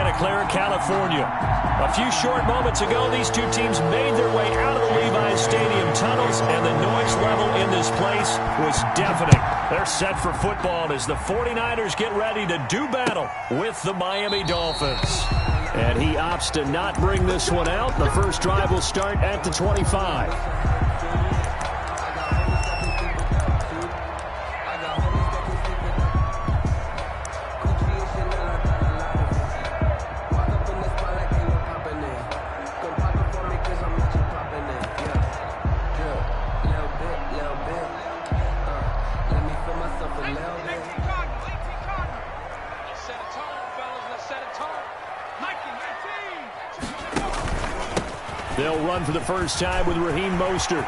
Santa Clara, California. A few short moments ago, these two teams made their way out of the Levi's Stadium tunnels, and the noise level in this place was deafening. They're set for football as the 49ers get ready to do battle with the Miami Dolphins. And he opts to not bring this one out. The first drive will start at the 25. They'll run for the first time with Raheem Mostert.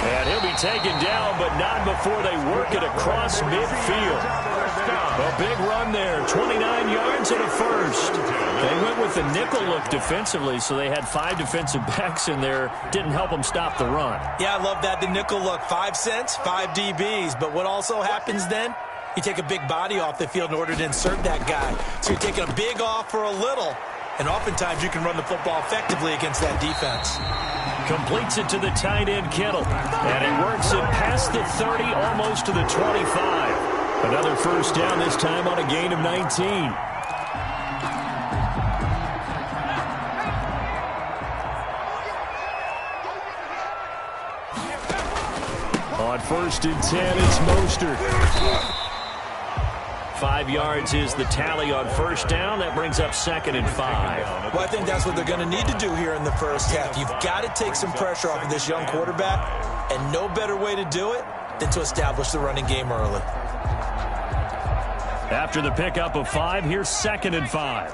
And he'll be taken down, but not before they work it across midfield. A big run there, 29 yards and a first. They went with the nickel look defensively, so they had 5 defensive backs in there. Didn't help them stop the run. Yeah, I love that, the nickel look. 5 cents, 5 DBs. But what also happens then? You take a big body off the field in order to insert that guy. So you're taking a big off for a little. And oftentimes you can run the football effectively against that defense. Completes it to the tight end, Kittle. And he works it past the 30, almost to the 25. Another first down, this time on a gain of 19. On 1st and 10, it's Mostert. 5 yards is the tally on first down. That brings up 2nd and 5. Well, I think that's what they're going to need to do here in the first half. You've got to take some pressure off of this young quarterback, and no better way to do it than to establish the running game early. After the pickup of 5, here's 2nd and 5.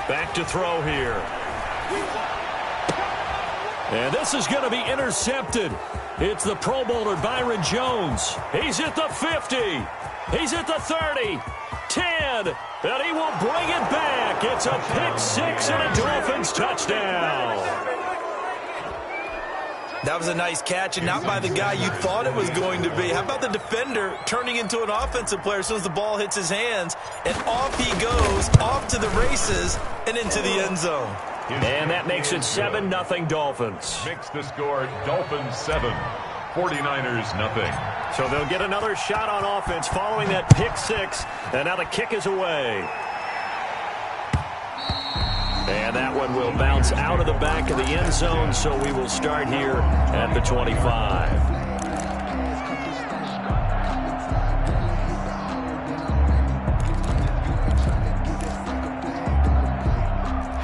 Back to throw here. And this is going to be intercepted. It's the Pro Bowler Byron Jones. He's at the 50. He's at the 30. 10. And he will bring it back. It's a pick 6 and a Dolphins touchdown. That was a nice catch, and not by the guy you thought it was going to be. How about the defender turning into an offensive player as soon as the ball hits his hands? And off he goes, off to the races, and into the end zone. And that makes it 7-0 Dolphins. Makes the score Dolphins 7, 49ers nothing. So they'll get another shot on offense following that pick 6. And now the kick is away. And that one will bounce out of the back of the end zone, so we will start here at the 25.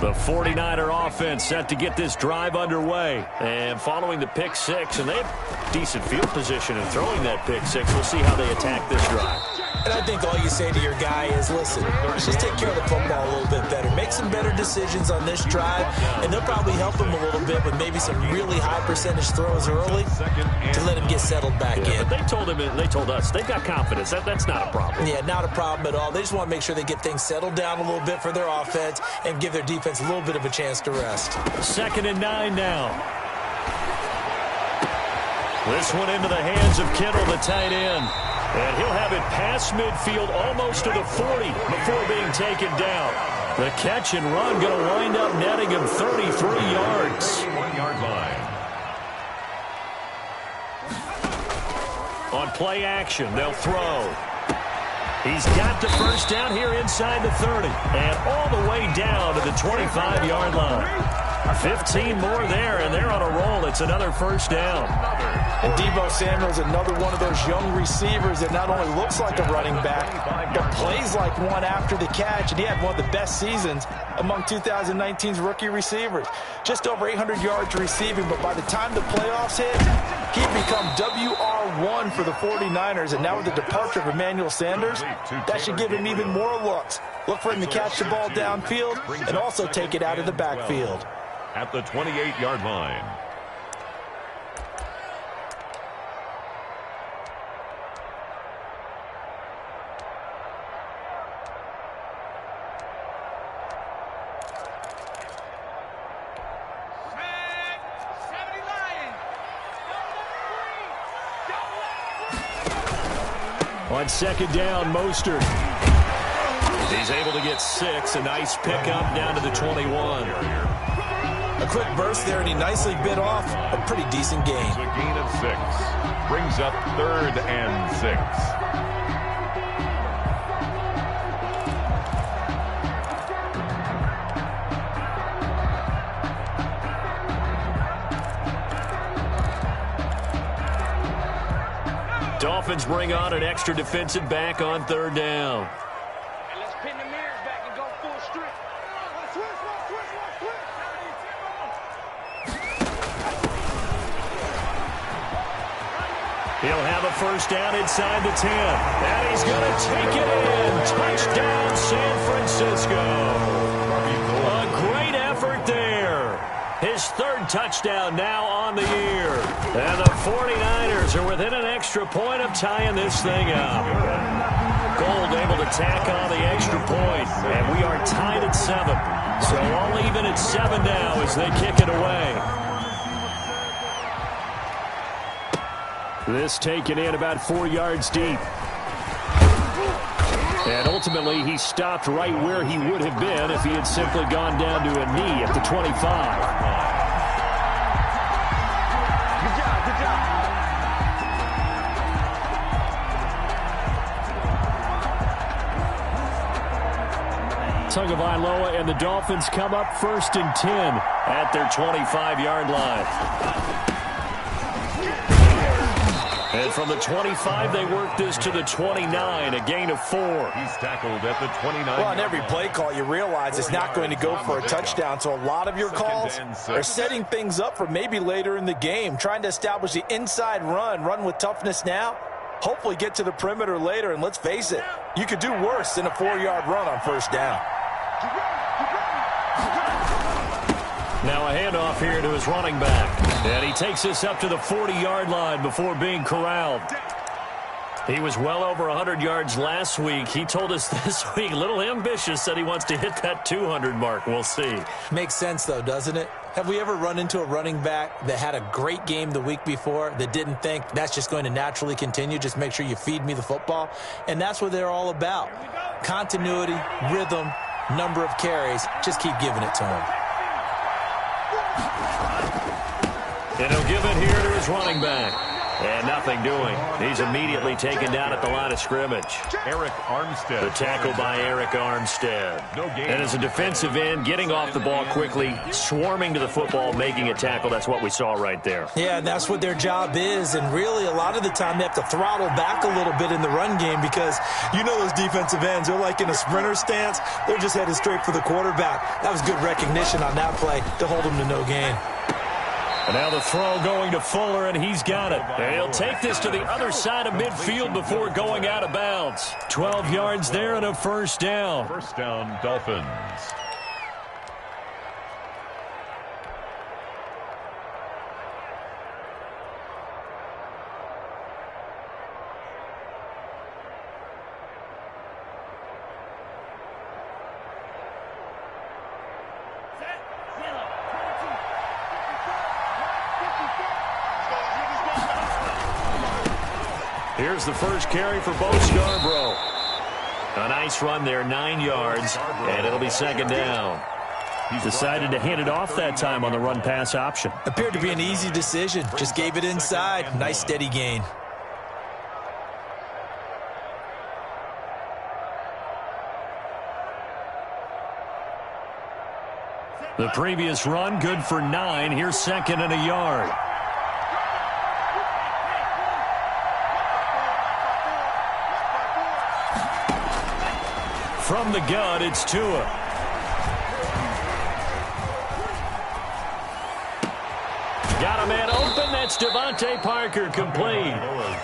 The 49er offense set to get this drive underway. And following the pick 6, and they have decent field position in throwing that pick 6. We'll see how they attack this drive. And I think all you say to your guy is, listen, just take care of the football a little bit better. Make some better decisions on this drive, and they'll probably help him a little bit with maybe some really high percentage throws early to let him get settled back in. But they told him, they told us, they've got confidence. That's not a problem. Yeah, not a problem at all. They just want to make sure they get things settled down a little bit for their offense and give their defense a little bit of a chance to rest. 2nd and 9 now. This one into the hands of Kittle, the tight end. And he'll have it past midfield almost to the 40 before being taken down. The catch and run going to wind up netting him 33 yards. 1-yard line. On play action, they'll throw. He's got the first down here inside the 30. And all the way down to the 25-yard line. 15 more there, and they're on a roll. It's another first down. And Deebo Samuel's another one of those young receivers that not only looks like a running back, but plays like one after the catch. And he had one of the best seasons among 2019's rookie receivers. Just over 800 yards receiving, but by the time the playoffs hit, he'd become WR1 for the 49ers. And now with the departure of Emmanuel Sanders, that should give him even more looks. Look for him to catch the ball downfield and also take it out of the backfield. At the 28-yard line. On second down, Mostert. He's able to get 6. A nice pickup down to the 21. A quick burst there, and he nicely bit off a pretty decent gain. It's a gain of 6. Brings up 3rd and 6. Dolphins bring on an extra defensive back on 3rd down. And let's pin the mirrors back and go full strip. He'll have a first down inside the 10. And he's going to take it in. Touchdown, San Francisco. A great effort there. His 3rd touchdown now on the year. And the 49ers are within an extra point of tying this thing up. Gold able to tack on the extra point. And we are tied at 7. So all even at 7 now as they kick it away. This taken in about 4 yards deep. And ultimately, he stopped right where he would have been if he had simply gone down to a knee at the 25. Good job, good job. Tagovailoa and the Dolphins come up 1st and 10 at their 25-yard line. And from the 25, they work this to the 29, a gain of 4. He's tackled at the 29. Well, on every play call, you realize it's not going to go for a touchdown. So a lot of your calls are setting things up for maybe later in the game, trying to establish the inside run with toughness now, hopefully get to the perimeter later. And let's face it, you could do worse than a 4-yard run on 1st down. Now a handoff here to his running back. And he takes this up to the 40-yard line before being corralled. He was well over 100 yards last week. He told us this week, a little ambitious, said he wants to hit that 200 mark. We'll see. Makes sense, though, doesn't it? Have we ever run into a running back that had a great game the week before that didn't think that's just going to naturally continue? Just make sure you feed me the football. And that's what they're all about. Continuity, rhythm, number of carries. Just keep giving it to him. And he'll give it here to his running back. And nothing doing. He's immediately taken down at the line of scrimmage. Eric Armstead. The tackle by Eric Armstead. And as a defensive end, getting off the ball quickly, swarming to the football, making a tackle. That's what we saw right there. Yeah, that's what their job is. And really, a lot of the time, they have to throttle back a little bit in the run game because you know those defensive ends, they're like in a sprinter stance. They're just headed straight for the quarterback. That was good recognition on that play to hold them to no gain. And now the throw going to Fuller, and he's got it. And he'll take this to the other side of midfield before going out of bounds. 12 yards there and a first down. First down, Dolphins. Here's the first carry for Bo Scarborough. A nice run there, 9 yards, and it'll be second down. Decided to hand it off that time on the run-pass option. Appeared to be an easy decision. Just gave it inside. Nice, steady gain. The previous run, good for 9. Here's second and a yard. From the gun, it's Tua. Got a man open. That's Devontae Parker, complete.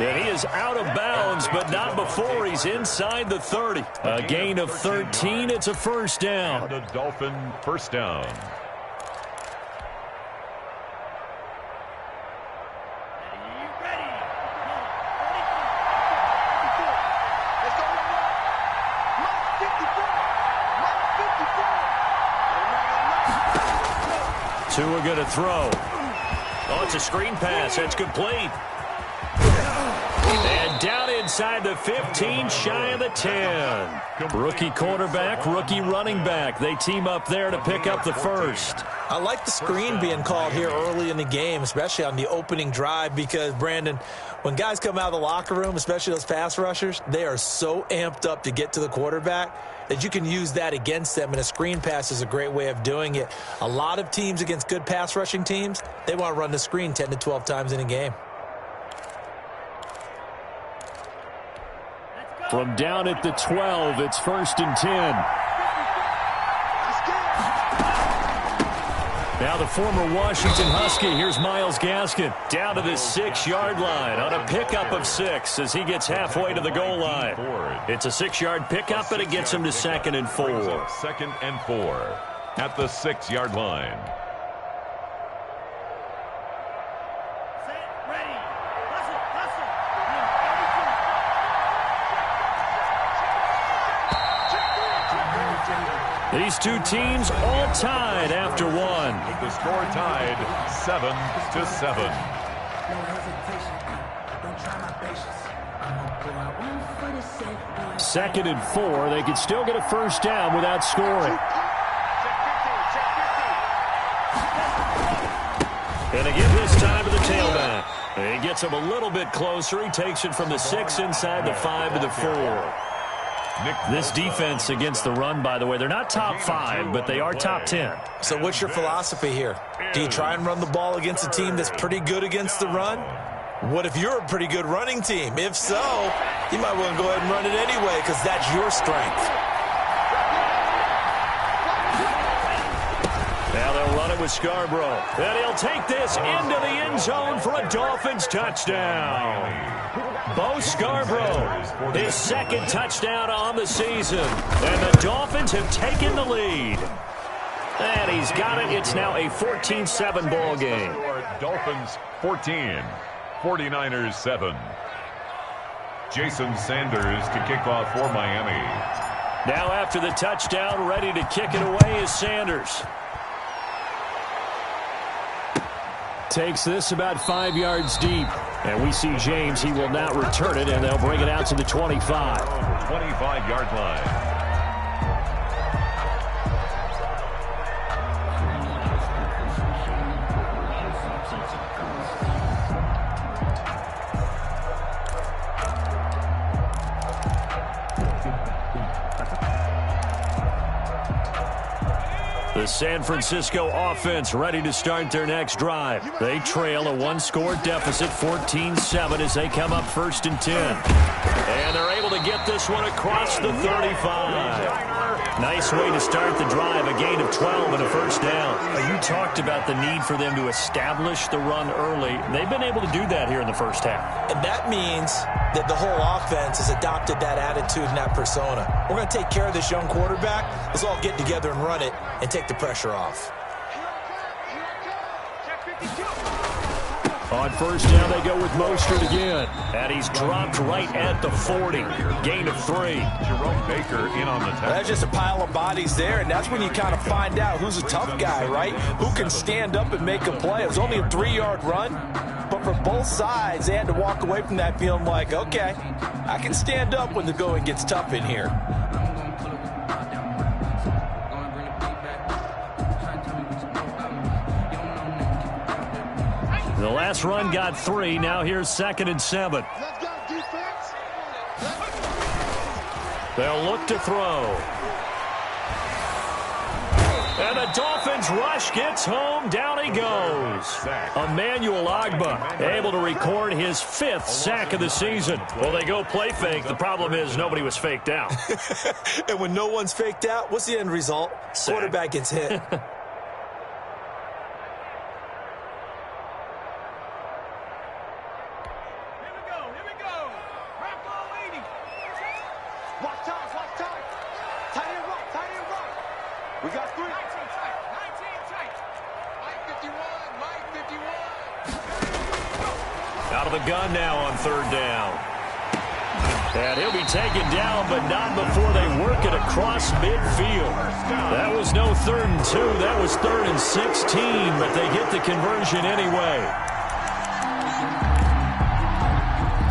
And he is out of bounds, but not before he's inside the 30. A gain of 13. It's a first down. And a Dolphin first down. Tua going to throw. Oh, it's a screen pass. That's complete. And down inside. inside the 15, shy of the 10. Rookie quarterback, rookie running back. They team up there to pick up the first. I like the screen being called here early in the game, especially on the opening drive, because, Brandon, when guys come out of the locker room, especially those pass rushers, they are so amped up to get to the quarterback that you can use that against them, and a screen pass is a great way of doing it. A lot of teams against good pass rushing teams, they want to run the screen 10 to 12 times in a game. From down at the 12, it's 1st and 10. Now the former Washington Husky, here's Myles Gaskin, down to the 6-yard line on a pickup of 6 as he gets halfway to the goal line. It's a 6-yard pickup, and it gets him to 2nd and 4. 2nd and 4 at the 6-yard line. These two teams all tied after one. The score tied 7-7. 2nd and 4. They could still get a first down without scoring. And again this time to the tailback. He gets him a little bit closer. He takes it from the 6 inside the 5 to the 4. This defense against the run, by the way, they're not top 5, but they are top 10. So what's your philosophy here? Do you try and run the ball against a team that's pretty good against the run? What if you're a pretty good running team? If so, you might want to go ahead and run it anyway because that's your strength. Now they'll run it with Scarborough. And he'll take this into the end zone for a Dolphins touchdown. Bo Scarborough, his 2nd touchdown on the season. And the Dolphins have taken the lead. And he's got it. It's now a 14-7 ball game. Dolphins 14, 49ers 7. Jason Sanders to kick off for Miami. Now after the touchdown, ready to kick it away is Sanders. Takes this about 5 yards deep. And we see James. He will not return it, and they'll bring it out to the 25. 25-yard line. The San Francisco offense ready to start their next drive. They trail a 1-score deficit, 14-7, as they come up 1st and 10. And they're able to get this one across the 35. Nice way to start the drive, a gain of 12 and a first down. You talked about the need for them to establish the run early. They've been able to do that here in the first half. And that means that the whole offense has adopted that attitude and that persona. We're going to take care of this young quarterback. Let's all get together and run it and take the pressure off. On first down, they go with Mostert again. And he's dropped right at the 40. Gain of 3. Jerome Baker in on the tackle. That's just a pile of bodies there, and that's when you kind of find out who's a tough guy, right? Who can stand up and make a play. It was only a 3-yard run, but for both sides, they had to walk away from that feeling like, okay, I can stand up when the going gets tough in here. The last run got 3. Now here's 2nd and 7. They'll look to throw. And the Dolphins rush gets home. Down he goes. Emmanuel Ogbah able to record his 5th sack of the season. Well, they go play fake. The problem is nobody was faked out. And when no one's faked out, what's the end result? Sack. Quarterback gets hit. We got 3. 19 tight. Mike 51. Out of the gun now on 3rd down. And he'll be taken down, but not before they work it across midfield. That was no 3rd and 2. That was 3rd and 16, but they get the conversion anyway.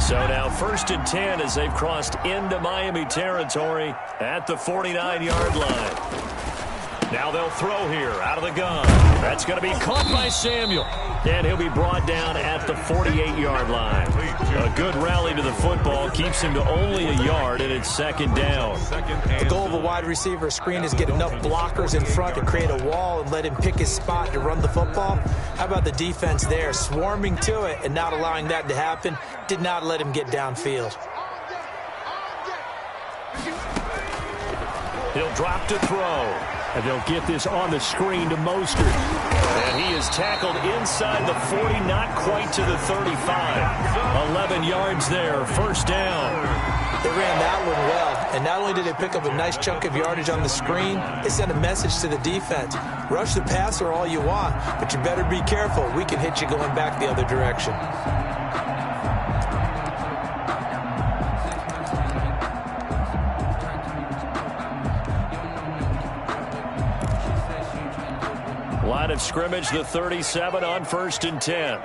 So now 1st and 10 as they've crossed into Miami territory at the 49-yard line. Now they'll throw here out of the gun. That's going to be caught by Samuel. And he'll be brought down at the 48-yard line. A good rally to the football keeps him to only a yard, and it's 2nd down. The goal of a wide receiver screen is get enough blockers in front to create a wall and let him pick his spot to run the football. How about the defense there, swarming to it and not allowing that to happen? Did not let him get downfield. He'll drop to throw. And they'll get this on the screen to Mostert. And he is tackled inside the 40, not quite to the 35. 11 yards there, 1st down. They ran that one well, and not only did they pick up a nice chunk of yardage on the screen, they sent a message to the defense. Rush the passer all you want, but you better be careful. We can hit you going back the other direction. Line of scrimmage, the 37 on 1st and 10.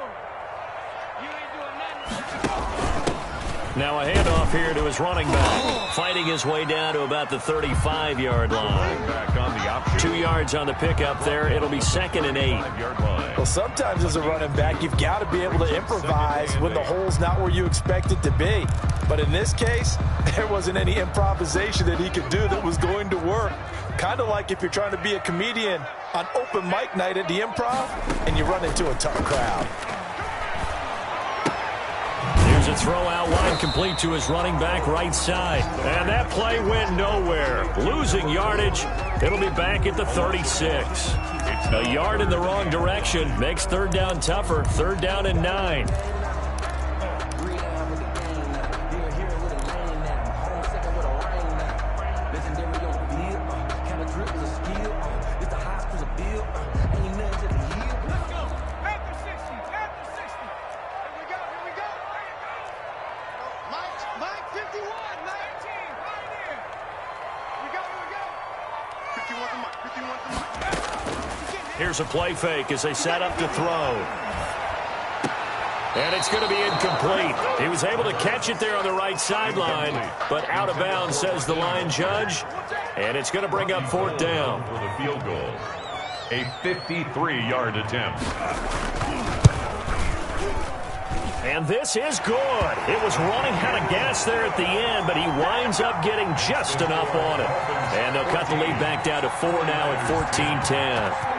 Now a handoff here to his running back. Fighting his way down to about the 35-yard line. 2 yards on the pickup there. It'll be 2nd and 8. Well, sometimes as a running back, you've got to be able to improvise when the hole's not where you expect it to be. But in this case, there wasn't any improvisation that he could do that was going to work. Kind of like if you're trying to be a comedian on open mic night at the Improv and you run into a tough crowd. Here's a throw out wide, complete to his running back right side. And that play went nowhere. Losing yardage. It'll be back at the 36. A yard in the wrong direction makes 3rd down tougher. 3rd down and 9. Here's a play fake as they set up to throw. And it's going to be incomplete. He was able to catch it there on the right sideline, but out of bounds, says the line judge. And it's going to bring up 4th down. For the field goal. A 53-yard attempt. And this is good. It was running out of gas there at the end, but he winds up getting just enough on it. And they'll cut the lead back down to 4 now at 14-10.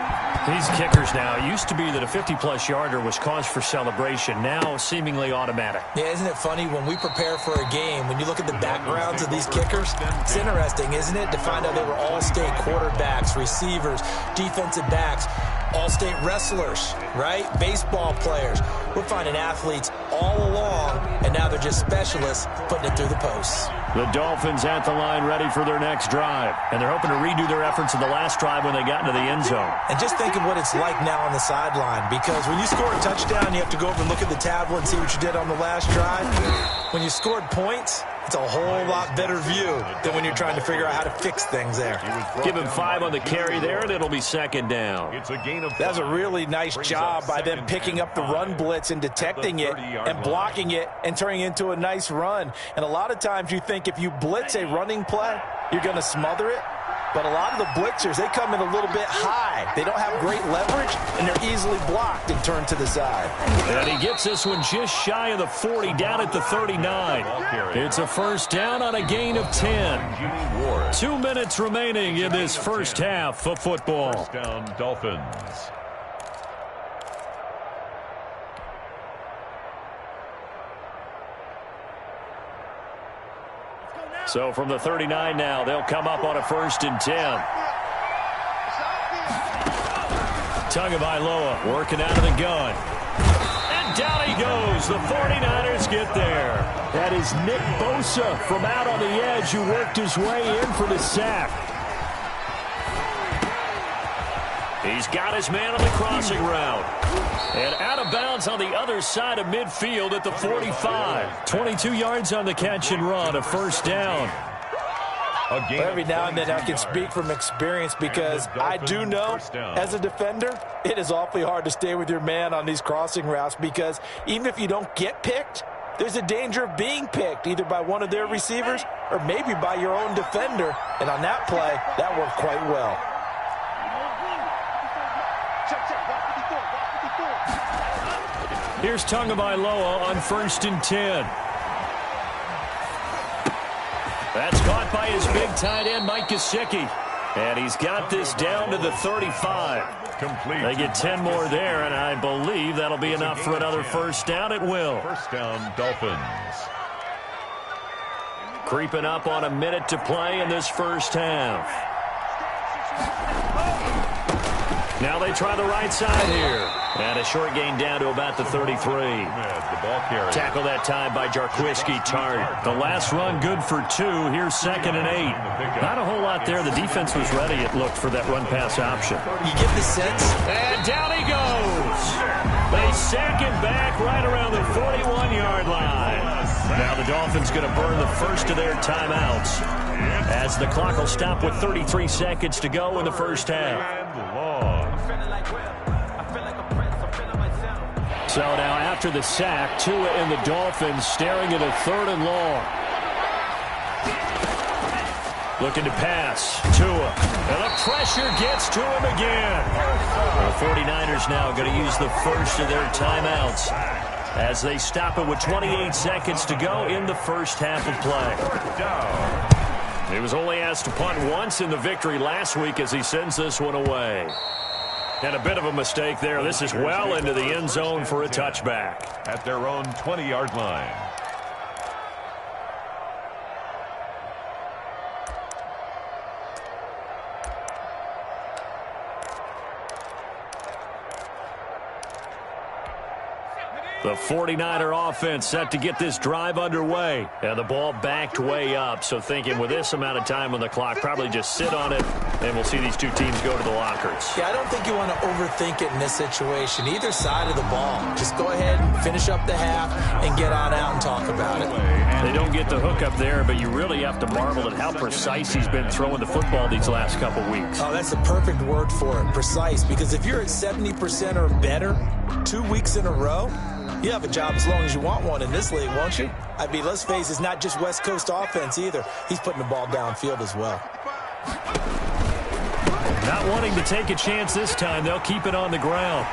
These kickers now, it used to be that a 50-plus yarder was cause for celebration. Now seemingly automatic. Yeah, isn't it funny when we prepare for a game, when you look at the backgrounds of these kickers, it's interesting, isn't it, to find out they were all-state quarterbacks, receivers, defensive backs, all-state wrestlers, right? Baseball players. We're finding athletes all along, and now they're just specialists putting it through the posts. The Dolphins at the line ready for their next drive. And they're hoping to redo their efforts in the last drive when they got into the end zone. And just think of what it's like now on the sideline, because when you score a touchdown, you have to go over and look at the tablet and see what you did on the last drive. When you scored points, it's a whole lot better view than when you're trying to figure out how to fix things there. Give him 5 on the carry there, and it'll be 2nd down. It's a gain of 5. That's a really nice job by them picking up the run blitz and detecting it and blocking it and turning it into a nice run. And a lot of times you think if you blitz a running play, you're going to smother it. But a lot of the blitzers, they come in a little bit high. They don't have great leverage, and they're easily blocked and turned to the side. And he gets this one just shy of the 40, down at the 39. It's a 1st down on a gain of 10. 2 minutes remaining in this first half of football. 1st down, Dolphins. So from the 39 now, they'll come up on a 1st and 10. Tagovailoa working out of the gun. And down he goes. The 49ers get there. That is Nick Bosa from out on the edge who worked his way in for the sack. He's got his man on the crossing route. And out of bounds on the other side of midfield at the 45. 22 yards on the catch and run, a 1st down. Every now and then I can speak from experience because I do know as a defender, it is awfully hard to stay with your man on these crossing routes because even if you don't get picked, there's a danger of being picked either by one of their receivers or maybe by your own defender. And on that play, that worked quite well. Here's Tagovailoa on 1st and 10. That's caught by his big tight end, Mike Gesicki. And he's got this down to the 35. Complete. They get 10 more there, and I believe that'll be enough for another first down. It will. First down, Dolphins. Creeping up on a minute to play in this first half. Now they try the right side here. And a short gain down to about the 33. The ball carrier. Tackle that time by Jarquiski Tartt. The last run good for 2. Here's 2nd and 8. Not a whole lot there. The defense was ready, it looked, for that run-pass option. You get the sense. And down he goes. They sack him back right around the 41-yard line. Now the Dolphins going to burn the first of their timeouts as the clock will stop with 33 seconds to go in the first half. And long. So now after the sack, Tua and the Dolphins staring at a 3rd and long. Looking to pass. Tua. And the pressure gets to him again. The 49ers now going to use the first of their timeouts as they stop it with 28 seconds to go in the first half of play. He was only asked to punt once in the victory last week as he sends this one away. And a bit of a mistake there. This is well into the end zone for a touchback. At their own 20-yard line. The 49er offense set to get this drive underway. And the ball backed way up. So thinking with this amount of time on the clock, probably just sit on it, and we'll see these two teams go to the lockers. Yeah, I don't think you want to overthink it in this situation. Either side of the ball. Just go ahead and finish up the half and get on out and talk about it. They don't get the hook up there, but you really have to marvel at how precise he's been throwing the football these last couple weeks. Oh, that's the perfect word for it, precise. Because if you're at 70% or better 2 weeks in a row, you have a job as long as you want one in this league, won't you? I mean, let's face it, it's not just West Coast offense either. He's putting the ball downfield as well. Not wanting to take a chance this time, they'll keep it on the ground.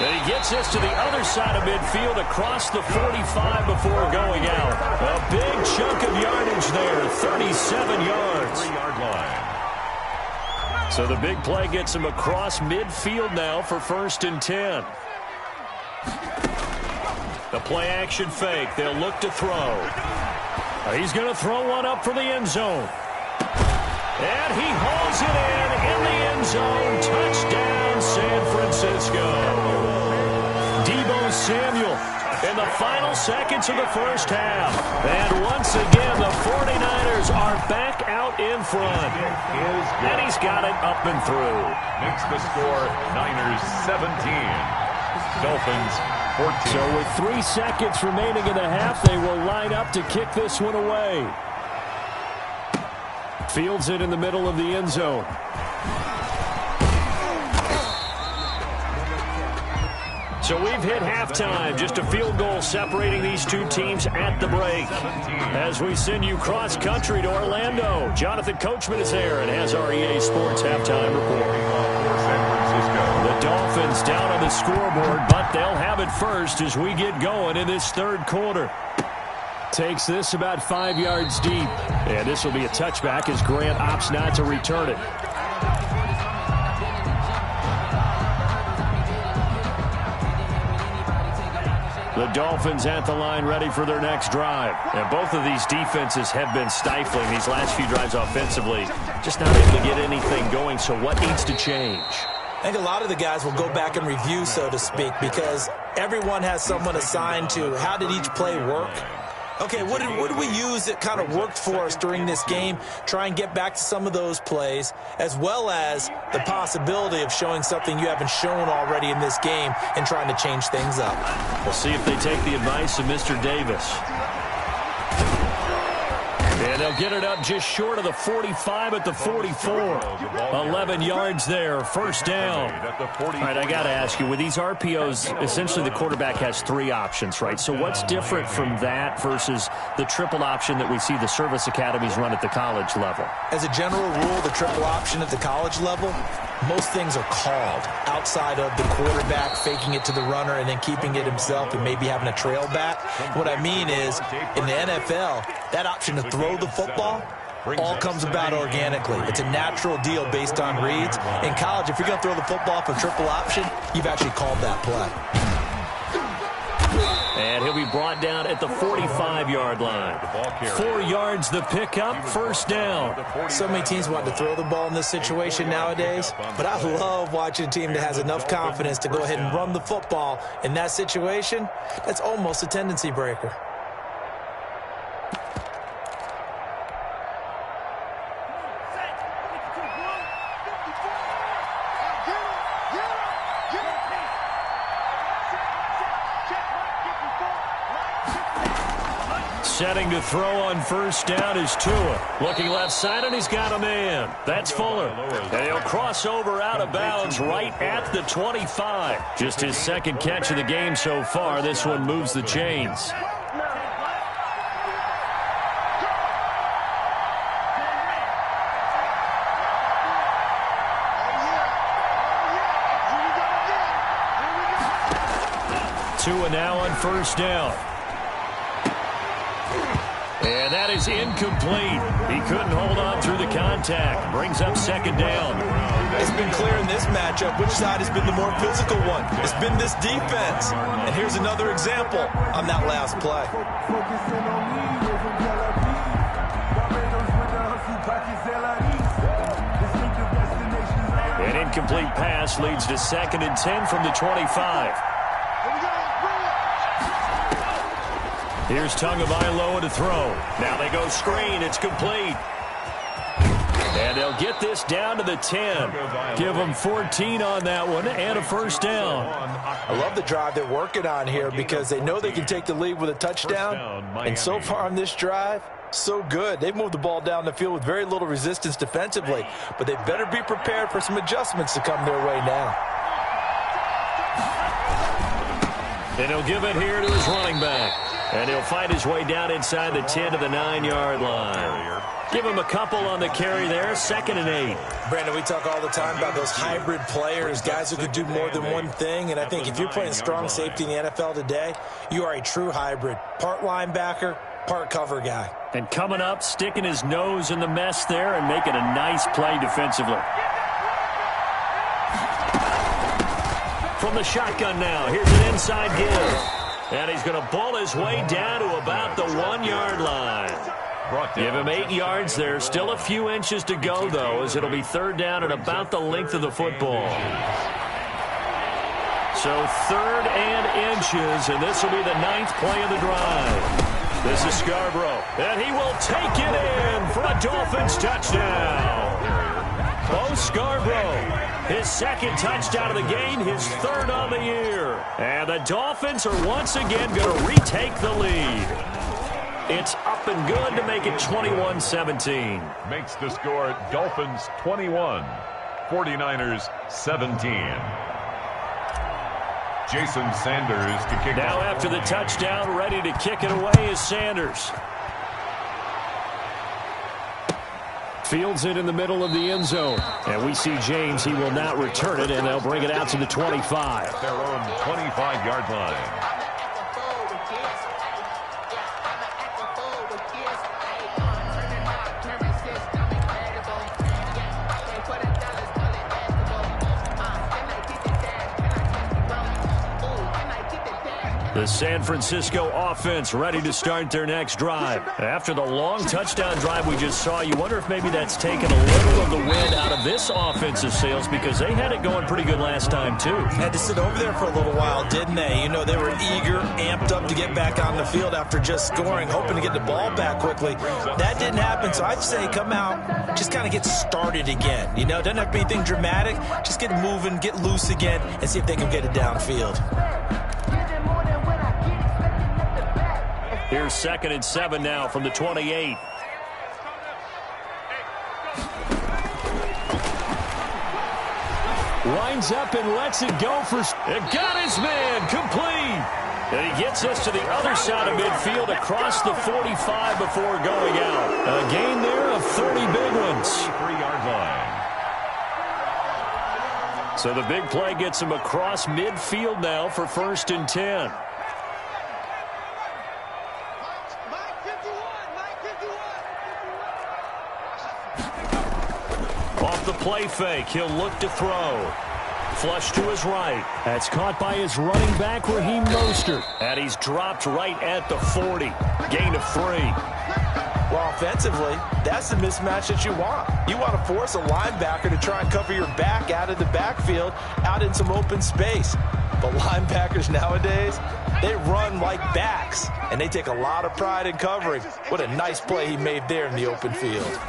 And he gets this to the other side of midfield across the 45 before going out. A big chunk of yardage there, 37 yards. 3-yard line. So the big play gets him across midfield now for 1st and 10. The play action fake. They'll look to throw. He's going to throw one up for the end zone. And he hauls it in the end zone. Touchdown, San Francisco. Deebo Samuel in the final seconds of the first half. And once again, the 49ers are back out in front. And he's got it up and through. Makes the score Niners 17. Dolphins 14. So with 3 seconds remaining in the half, they will line up to kick this one away. Fields it in the middle of the end zone. So we've hit halftime. Just a field goal separating these two teams at the break. As we send you cross-country to Orlando, Jonathan Coachman is there and has our EA Sports halftime report. The Dolphins down on the scoreboard, but they'll have it first as we get going in this third quarter. Takes this about 5 yards deep. And this will be a touchback as Grant opts not to return it. The Dolphins at the line ready for their next drive. And both of these defenses have been stifling these last few drives offensively. Just not able to get anything going, so what needs to change? I think a lot of the guys will go back and review, so to speak, because everyone has someone assigned to how did each play work. Okay, what did we use that kind of worked for us during this game? Try and get back to some of those plays, as well as the possibility of showing something you haven't shown already in this game and trying to change things up. We'll see if they take the advice of Mr. Davis. And they'll get it up just short of the 45 at the 44. 11 yards there, first down. All right, I got to ask you, with these RPOs, essentially the quarterback has 3 options, right? So what's different from that versus the triple option that we see the service academies run at the college level? As a general rule, the triple option at the college level, most things are called outside of the quarterback faking it to the runner and then keeping it himself and maybe having a trail back. What I mean is, in the NFL, that option to throw the football all comes about organically. It's a natural deal based on reads. In college, if you're going to throw the football for triple option, you've actually called that play. And he'll be brought down at the 45-yard line. 4 yards the pickup, first down. So many teams want to throw the ball in this situation nowadays, but I love watching a team that has enough confidence to go ahead and run the football in that situation. That's almost a tendency breaker. Setting to throw on first down is Tua. Looking left side, and he's got a man. That's Fuller. And he'll cross over out of bounds right at the 25. Just his second catch of the game so far. This one moves the chains. Tua now on first down. And that is incomplete. He couldn't hold on through the contact. Brings up second down. It's been clear in this matchup which side has been the more physical one. It's been this defense. And here's another example on that last play. An incomplete pass leads to 2nd and 10 from the 25. Here's Tagovailoa to throw. Now they go screen. It's complete. And they'll get this down to the 10. Give them 14 on that one and a first down. I love the drive they're working on here because they know they can take the lead with a touchdown. And so far on this drive, so good. They've moved the ball down the field with very little resistance defensively. But they better be prepared for some adjustments to come their way now. And he'll give it here to his running back. And he'll fight his way down inside the 10 to the 9-yard line. Give him a couple on the carry there, 2nd and 8. Brandon, we talk all the time about those hybrid players, guys who could do more than one thing. And I think if you're playing strong safety in the NFL today, you are a true hybrid. Part linebacker, part cover guy. And coming up, sticking his nose in the mess there and making a nice play defensively. From the shotgun now, here's an inside give. And he's going to bull his way down to about the 1-yard line. Give him 8 yards there. Still a few inches to go, though, as it'll be 3rd down at about the length of the football. So 3rd and inches, and this will be the 9th play of the drive. This is Scarborough, and he will take it in for a Dolphins touchdown. Bo Scarborough. His 2nd touchdown of the game, his 3rd on the year. And the Dolphins are once again going to retake the lead. It's up and good to make it 21-17. Makes the score Dolphins 21, 49ers 17. Jason Sanders to kick now off. After the touchdown, ready to kick it away is Sanders. Fields it in the middle of the end zone. And we see James. He will not return it, and they'll bring it out to the 25. Their own 25-yard line. The San Francisco offense ready to start their next drive. After the long touchdown drive we just saw, you wonder if maybe that's taken a little of the wind out of this offensive sails because they had it going pretty good last time, too. Had to sit over there for a little while, didn't they? You know, they were eager, amped up to get back on the field after just scoring, hoping to get the ball back quickly. That didn't happen, so I'd say come out, just kind of get started again. You know, doesn't have to be anything dramatic. Just get moving, get loose again, and see if they can get it downfield. Here's 2nd and 7 now from the 28. Winds up and lets it go for... It got his man complete. And he gets us to the other side of midfield across the 45 before going out. A gain there of 30 big ones. 3-yard line. So the big play gets him across midfield now for 1st and 10. Off the play fake, he'll look to throw. Flush to his right. That's caught by his running back, Raheem Mostert. And he's dropped right at the 40. Gain of 3. Well, offensively, that's the mismatch that you want. You want to force a linebacker to try and cover your back out of the backfield, out in some open space. But linebackers nowadays, they run like backs, and they take a lot of pride in covering. What a nice play he made there in the open field.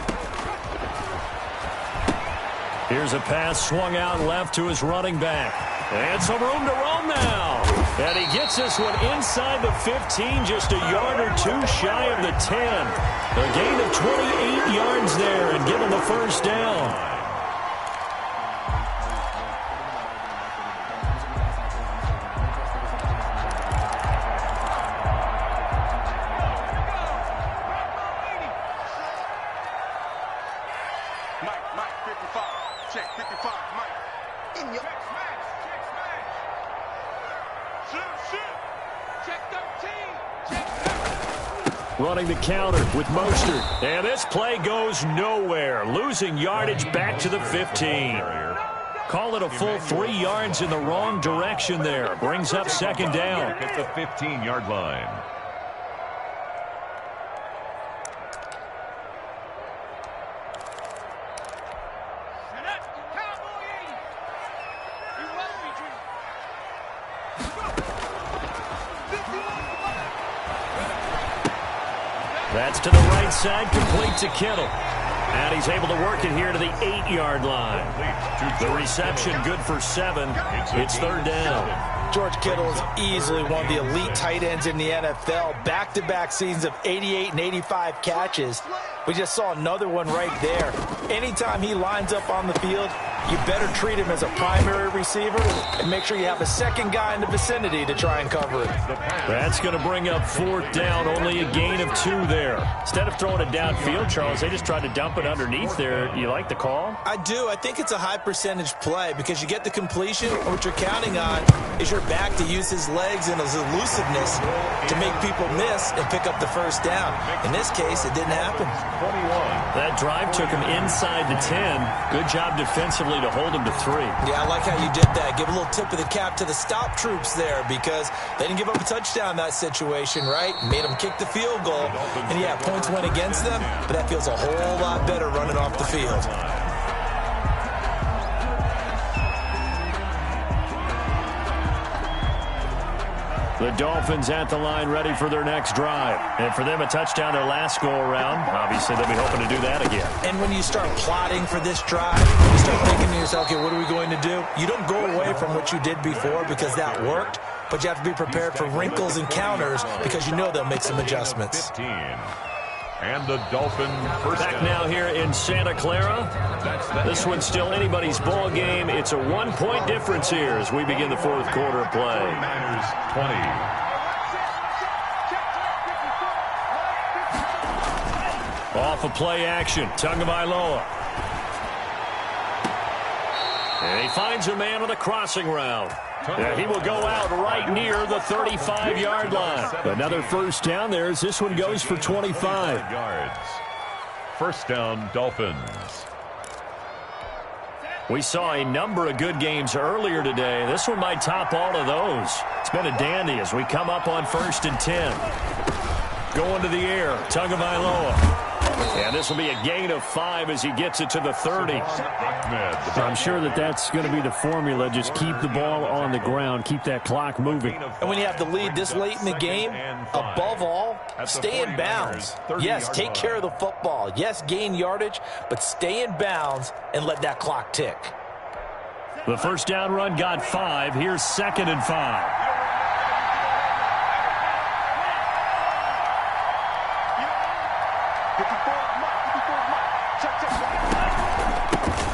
Here's a pass swung out left to his running back. And some room to roam now. And he gets this one inside the 15, just a yard or two shy of the 10. A gain of 28 yards there and give him the first down. Mike, 55. Check 55, Mike. In your... Check smash. Shoot. Check 13. Check 13. Running the counter with Mostert. And this play goes nowhere. Losing yardage back to the 15. Call it a full 3 yards in the wrong direction there. Brings up 2nd down. At the 15-yard line. That's to the right side, complete to Kittle. And he's able to work it here to the 8-yard line. The reception good for 7. It's 3rd down. George Kittle is easily one of the elite tight ends in the NFL. Back-to-back seasons of 88 and 85 catches. We just saw another one right there. Anytime he lines up on the field, you better treat him as a primary receiver and make sure you have a second guy in the vicinity to try and cover it. That's going to bring up 4th down, only a gain of 2 there. Instead of throwing it downfield, Charles, they just tried to dump it underneath there. You like the call? I do. I think it's a high percentage play because you get the completion. What you're counting on is your back to use his legs and his elusiveness to make people miss and pick up the first down. In this case, it didn't happen. 21. That drive took him inside the 10. Good job defensively to hold him to 3. Yeah, I like how you did that. Give a little tip of the cap to the stop troops there because they didn't give up a touchdown in that situation, right? Made them kick the field goal. And yeah, points went against them, but that feels a whole lot better running off the field. The Dolphins at the line ready for their next drive. And for them, a touchdown their last go-around. Obviously, they'll be hoping to do that again. And when you start plotting for this drive, you start thinking to yourself, okay, what are we going to do? You don't go away from what you did before because that worked, but you have to be prepared for wrinkles and counters because you know they'll make some adjustments. 15. And the Dolphin first Back down. now here in Santa Clara. This one's still anybody's ball game. It's a 1-point difference here as we begin the 4th quarter of play. 49ers 20. Off of play action, Tagovailoa. And he finds a man on the crossing route. And he will go out right near the 35-yard line. Another first down there as this one goes for 25. Yards. First down, Dolphins. We saw a number of good games earlier today. This one might top all of those. It's been a dandy as we come up on 1st and 10. Going to the air, Tagovailoa. And this will be a gain of 5 as he gets it to the 30. I'm sure that's going to be the formula. Just keep the ball on the ground. Keep that clock moving. And when you have the lead this late in the game, above all, stay in bounds. Yes, take care of the football. Yes, gain yardage, but stay in bounds and let that clock tick. The first down run got 5. Here's 2nd and 5.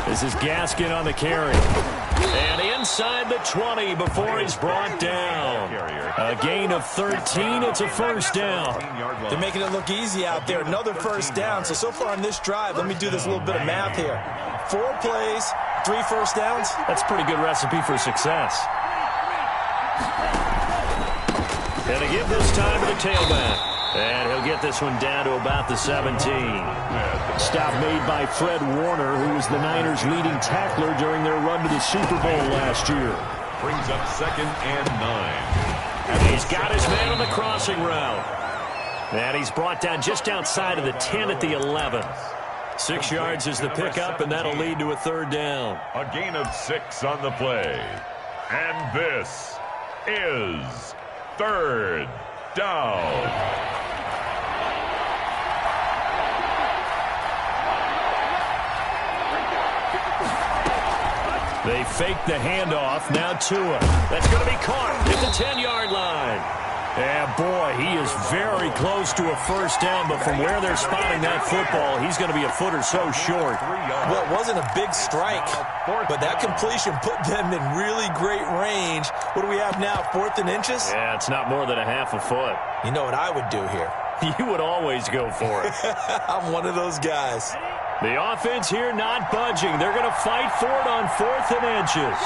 This is Gaskin on the carry. And inside the 20 before he's brought down. A gain of 13. It's a first down. They're making it look easy out there. Another first down. So far on this drive, let me do this little bit of math here. 4 plays, 3 first downs. That's a pretty good recipe for success. And a give this time to the tailback. And he'll get this one down to about the 17. Stop made by Fred Warner, who was the Niners' leading tackler during their run to the Super Bowl last year. Brings up 2nd and 9. And he's got his man on the crossing route. And he's brought down just outside of the 10 at the 11. 6 yards is the pickup, and that'll lead to a third down. A gain of 6 on the play. And this is third down. They fake the handoff. Now Tua. That's going to be caught at the 10-yard line. And, boy, he is very close to a first down, but from where they're spotting that football, he's going to be a foot or so short. Well, it wasn't a big strike, but that completion put them in really great range. What do we have now, 4th and inches? Yeah, it's not more than a half a foot. You know what I would do here? You would always go for it. I'm one of those guys. The offense here not budging. They're going to fight for it on 4th and inches.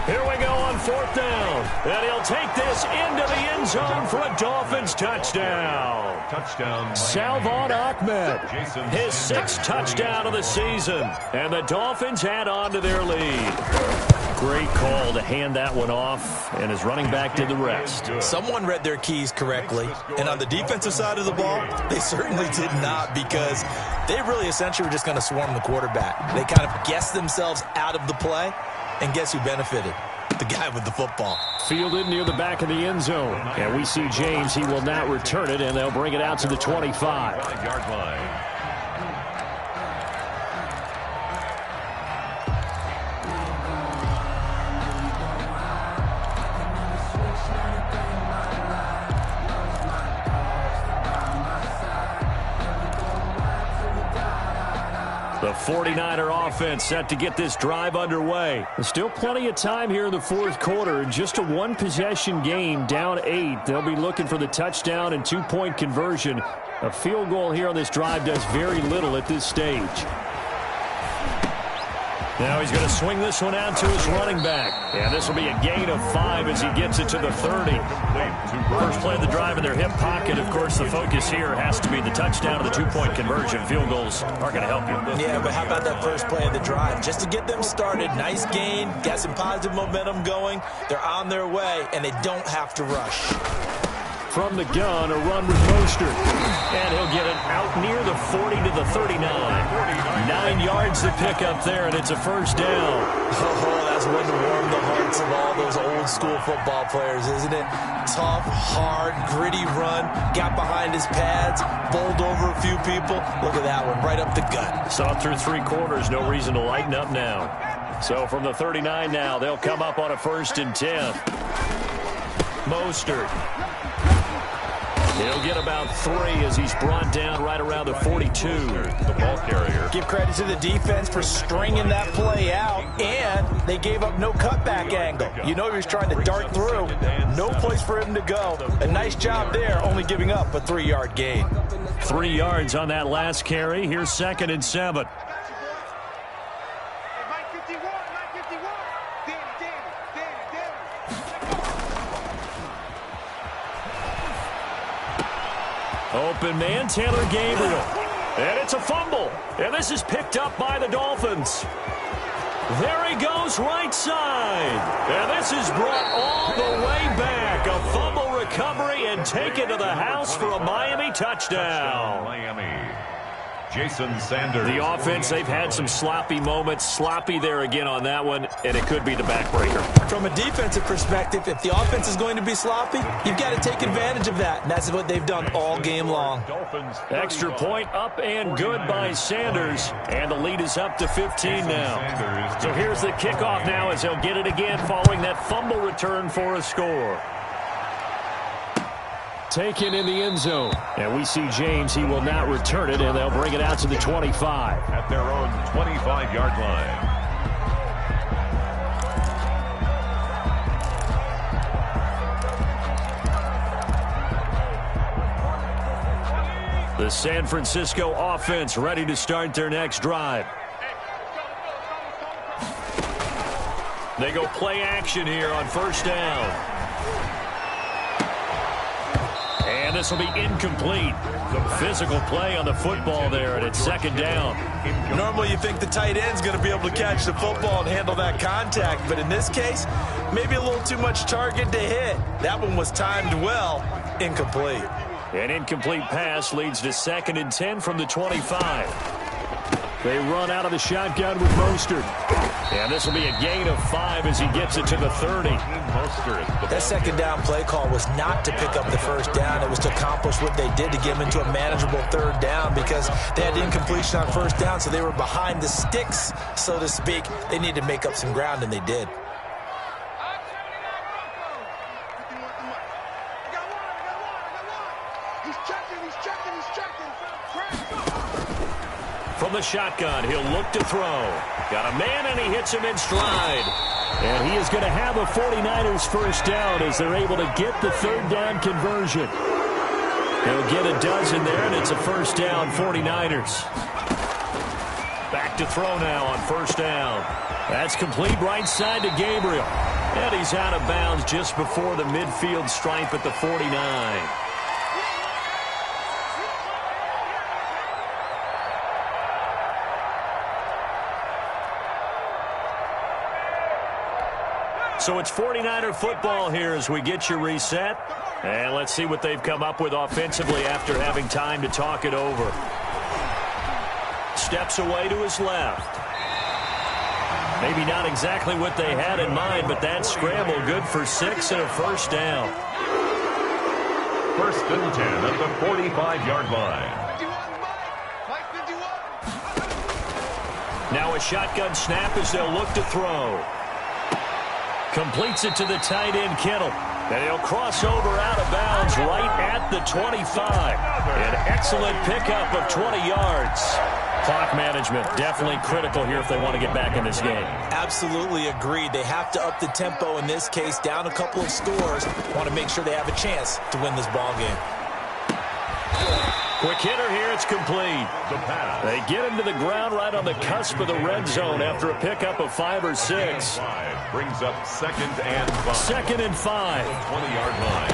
Here we go on 4th down. And he'll take this into the end zone for a Dolphins touchdown. Touchdown. Salvon Ahmed, his 6th touchdown of the season. And the Dolphins add on to their lead. Great call to hand that one off, and his running back did the rest. Someone read their keys correctly, and on the defensive side of the ball, they certainly did not, because they really essentially were just going to swarm the quarterback. They kind of guessed themselves out of the play, and guess who benefited? The guy with the football. Fielded near the back of the end zone, and we see James. He will not return it, and they'll bring it out to the 25. 5-yard line. The 49er offense set to get this drive underway. There's still plenty of time here in the 4th quarter. Just a 1-possession game, down 8. They'll be looking for the touchdown and 2-point conversion. A field goal here on this drive does very little at this stage. Now he's going to swing this one out to his running back. And this will be a gain of 5 as he gets it to the 30. First play of the drive in their hip pocket. Of course, the focus here has to be the touchdown and the 2-point conversion. Field goals aren't going to help you. Yeah, but how about that first play of the drive? Just to get them started, nice gain, got some positive momentum going. They're on their way, and they don't have to rush. From the gun, a run with Mostert. And he'll get it out near the 40 to the 39. 9 yards to pick up there, and it's a first down. Oh, that's one to warm the hearts of all those old-school football players, isn't it? Tough, hard, gritty run. Got behind his pads, bowled over a few people. Look at that one, right up the gut. Saw through 3 quarters, no reason to lighten up now. So from the 39 now, they'll come up on a 1st and 10. Mostert. He'll get about 3 as he's brought down right around the 42. The ball carrier. Give credit to the defense for stringing that play out, and they gave up no cutback angle. You know he was trying to dart through. No place for him to go. A nice job there, only giving up a 3-yard gain. 3 yards on that last carry. Here's 2nd and 7. Open man, Taylor Gabriel. And it's a fumble. And this is picked up by the Dolphins. There he goes right side. And this is brought all the way back. A fumble recovery and taken to the house for a Miami touchdown. Miami. Jason Sanders. The offense, they've had some sloppy moments. Sloppy there again on that one, and it could be the backbreaker. From a defensive perspective, if the offense is going to be sloppy, you've got to take advantage of that, and that's what they've done all game long. Extra point up and good by Sanders, and the lead is up to 15 now. So here's the kickoff now as he'll get it again following that fumble return for a score. Taken in the end zone. And we see James. He will not return it, and they'll bring it out to the 25. At their own 25-yard line. The San Francisco offense ready to start their next drive. They go play action here on first down. And this will be incomplete. Physical play on the football there, and it's second down. Normally you think the tight end's going to be able to catch the football and handle that contact, but in this case, maybe a little too much target to hit. That one was timed well. Incomplete. An incomplete pass leads to 2nd and 10 from the 25. They run out of the shotgun with Mostert. And this will be a gain of 5 as he gets it to the 30. That second down play call was not to pick up the first down. It was to accomplish what they did to get them into a manageable third down because they had incompletion on first down, so they were behind the sticks, so to speak. They needed to make up some ground, and they did. From the shotgun, he'll look to throw. Got a man, and he hits him in stride. And he is going to have a 49ers first down as they're able to get the third down conversion. He'll get a dozen there, and it's a first down, 49ers. Back to throw now on first down. That's complete right side to Gabriel. And he's out of bounds just before the midfield stripe at the 49. So it's 49er football here as we get you reset. And let's see what they've come up with offensively after having time to talk it over. Steps away to his left. Maybe not exactly what they had in mind, but that scramble good for 6 and a first down. 1st and 10 at the 45-yard line. Now a shotgun snap as they'll look to throw. Completes it to the tight end, Kittle. And he'll cross over out of bounds right at the 25. An excellent pickup of 20 yards. Clock management definitely critical here if they want to get back in this game. Absolutely agreed. They have to up the tempo in this case, down a couple of scores. Want to make sure they have a chance to win this ball game. Quick hitter here, it's complete. They get him to the ground right on the cusp of the red zone after a pickup of 5 or 6. Brings up 2nd and 5. 2nd and 5. 20-yard line.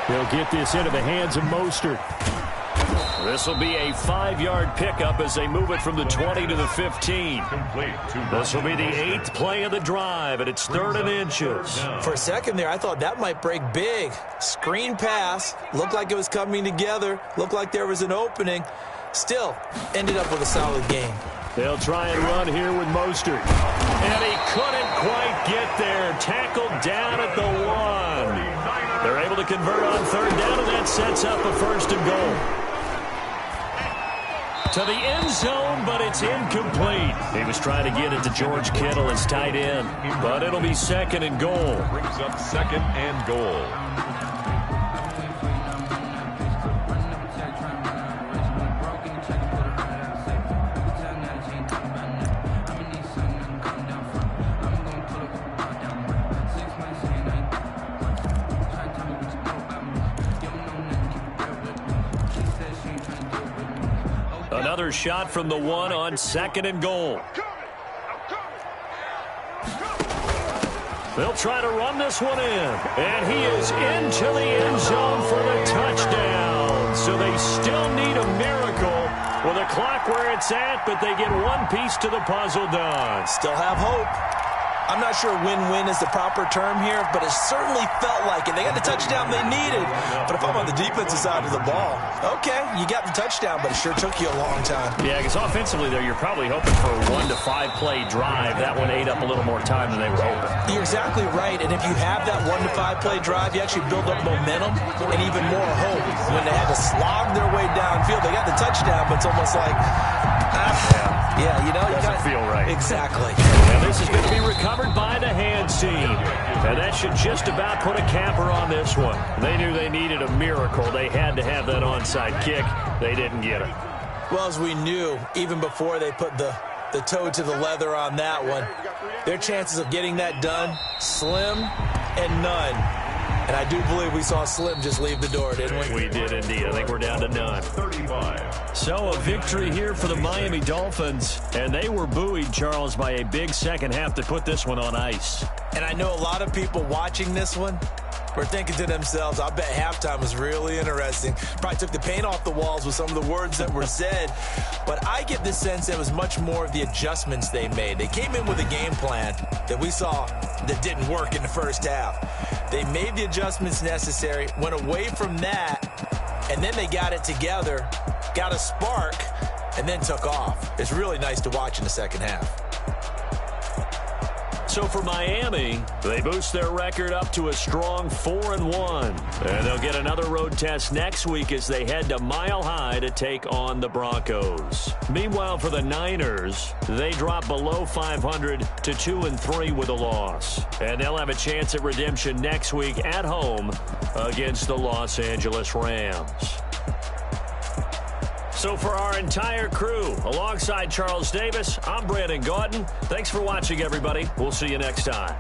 He'll get this into the hands of Mostert. This will be a 5-yard pickup as they move it from the 20 to the 15. This will be the 8th play of the drive, and it's 3rd and inches. For a second there, I thought that might break big. Screen pass. Looked like it was coming together. Looked like there was an opening. Still, ended up with a solid game. They'll try and run here with Mostert. And he couldn't quite get there. Tackled down at the 1. They're able to convert on 3rd down, and that sets up a 1st and goal. To the end zone, but it's incomplete. He was trying to get it to George Kittle as tight end, but it'll be 2nd and goal. Brings up 2nd and goal. Another shot from the 1 on 2nd and goal. They'll try to run this one in. And he is into the end zone for the touchdown. So they still need a miracle with a clock where it's at, but they get one piece to the puzzle done. Still have hope. I'm not sure win-win is the proper term here, but it certainly felt like it. They got the touchdown they needed. But if I'm on the defensive side of the ball, okay, you got the touchdown, but it sure took you a long time. Yeah, because offensively there, you're probably hoping for a 1 to 5 play drive. That one ate up a little more time than they were hoping. You're exactly right, and if you have that 1 to 5 play drive, you actually build up momentum and even more hope. When they had to slog their way downfield, they got the touchdown, but it's almost like, yeah, you know, you doesn't feel right. Exactly. And this is going to be recovered by the hands team. And that should just about put a capper on this one. They knew they needed a miracle. They had to have that onside kick. They didn't get it. Well, as we knew, even before they put the toe to the leather on that one, their chances of getting that done, slim and none. And I do believe we saw Slim just leave the door, didn't we? We did indeed. I think we're down to none. 35. So a victory here for the Miami Dolphins, and they were buoyed, Charles, by a big second half to put this one on ice. And I know a lot of people watching this one were thinking to themselves, I bet halftime was really interesting. Probably took the paint off the walls with some of the words that were said. But I get the sense it was much more of the adjustments they made. They came in with a game plan that we saw that didn't work in the first half. They made the adjustments necessary, went away from that, and then they got it together, got a spark, and then took off. It's really nice to watch in the second half. So for Miami, they boost their record up to a strong 4-1. And they'll get another road test next week as they head to Mile High to take on the Broncos. Meanwhile, for the Niners, they drop below 500 to 2-3 with a loss. And they'll have a chance at redemption next week at home against the Los Angeles Rams. So for our entire crew, alongside Charles Davis, I'm Brandon Gaudin. Thanks for watching, everybody. We'll see you next time.